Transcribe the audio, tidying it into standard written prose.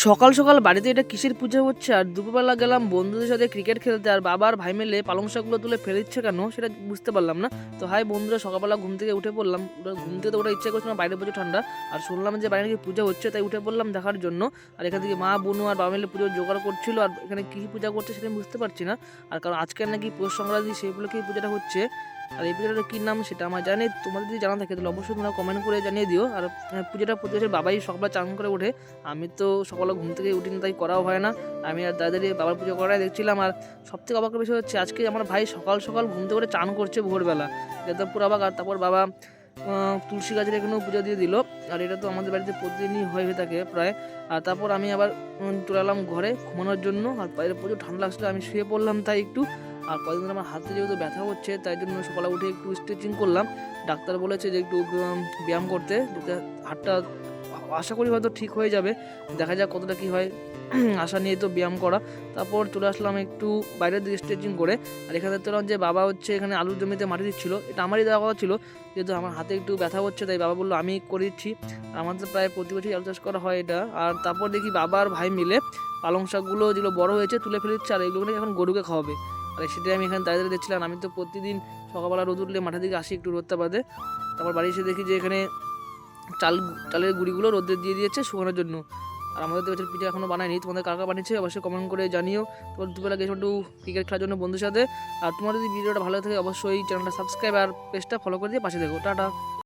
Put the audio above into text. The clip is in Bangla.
সকাল সকাল বাড়িতে এটা কিসের পুজো হচ্ছে আর দুপুরবেলা গেলাম বন্ধুদের সাথে ক্রিকেট খেলতে আর বাবার ভাই মিলে পালং শাকগুলো তুলে ফেলে দিচ্ছে কেন সেটা বুঝতে পারলাম না। তো হাই বন্ধুরা, সকালবেলা ঘুম থেকে উঠে পড়লাম, ঘুম থেকে তো ওটা ইচ্ছা করছিল না, বাইরে প্রচুর ঠান্ডা আর শুনলাম যে বাইরে নাকি পুজো হচ্ছে, তাই উঠে পড়লাম দেখার জন্য। আর এখান থেকে মা বোনু আর বাবা মিলে পুজোর জোগাড় করছিল আর এখানে কী পূজা করছে সেটা আমি বুঝতে পারছি না। আর কারণ আজকের নাকি পৌষ সংক্রান্তি, সেইগুলো কি পুজোটা হচ্ছে। আর এই পুজোটার কী নাম সেটা আমার জানি, তোমাদের যদি জানা থাকে তাহলে অবশ্যই তোমরা কমেন্ট করে জানিয়ে দিও। আর পুজোটা প্রতি বছর বাবাই সকালে চান করে ওঠে, আমি তো সকালে ঘুম থেকে উঠি না, তাই করাও হয় না। আমি আর দাদারি বাবার পুজো করাই দেখছিলাম। আর সবথেকে অবাকের বিষয় হচ্ছে আজকে আমার ভাই সকাল সকাল ঘুম থেকে করে চান করছে ভোরবেলা, এটা তো পুরো অবাক। আর তারপর বাবা তুলসী গাছের এখানেও পুজো দিয়ে দিল। আর এটা তো আমাদের বাড়িতে প্রতিদিনই হয়ে থাকে প্রায়। আর তারপর আমি আবার চলে এলাম ঘরে ঘুমানোর জন্য। আর বাইরে প্রচুর ঠান্ডা লাগছিল, আমি শুয়ে পড়লাম তাই একটু। আর কয়েকদিন ধরে আমার হাতে যেহেতু ব্যথা হচ্ছে, তাই জন্য সকালে উঠে একটু স্ট্রেচিং করলাম। ডাক্তার বলেছে যে একটু ব্যায়াম করতে, যাতে হাতটা আশা করি হয়তো ঠিক হয়ে যাবে, দেখা যাক কতটা কী হয়। আশা নিয়ে তো ব্যায়াম করা। তারপর চলে আসলাম একটু বাইরের দিকে স্ট্রেচিং করে। আর এখানে দেখলাম যে বাবা হচ্ছে এখানে আলুর জমিতে মাটি দিচ্ছিল, এটা আমারই দেওয়া কথা ছিল, যেহেতু আমার হাতে একটু ব্যথা হচ্ছে তাই বাবা বললো আমি করে দিচ্ছি। আর আমাদের প্রায় প্রতি বছরই আলু চাষ করা হয় এটা। আর তারপর দেখি বাবা আর ভাই মিলে পালং শাকগুলো যেগুলো বড় হয়েছে তুলে ফেলে দিচ্ছে, আর এগুলো নাকি এখন গরুকে খাওয়াবে। আর সেটাই আমি এখানে দাঁড়িয়ে দেখছিলাম। আমি তো প্রতিদিন সকালবেলা রোদ উঠলে মাঠের দিকে আসি একটু রোদটা বাদে। তারপর বাড়ি এসে দেখি যে এখানে চালের গুঁড়িগুলো রোদে দিয়ে দিয়েছে শুকানোর জন্য। আর আমাদের দেশের পিঠা এখনও বানায়নি, তোমাদের কাকা বানিয়েছে অবশ্যই কমেন্ট করে জানিও। তোমার দুপুরবেলা গেছো একটু ক্রিকেট খেলার জন্য বন্ধুর সাথে। আর তোমার যদি ভিডিওটা ভালো থাকে অবশ্যই চ্যানেলটা সাবস্ক্রাইব আর পেজটা ফলো করে দিয়ে পাশে দেখো। টাটা।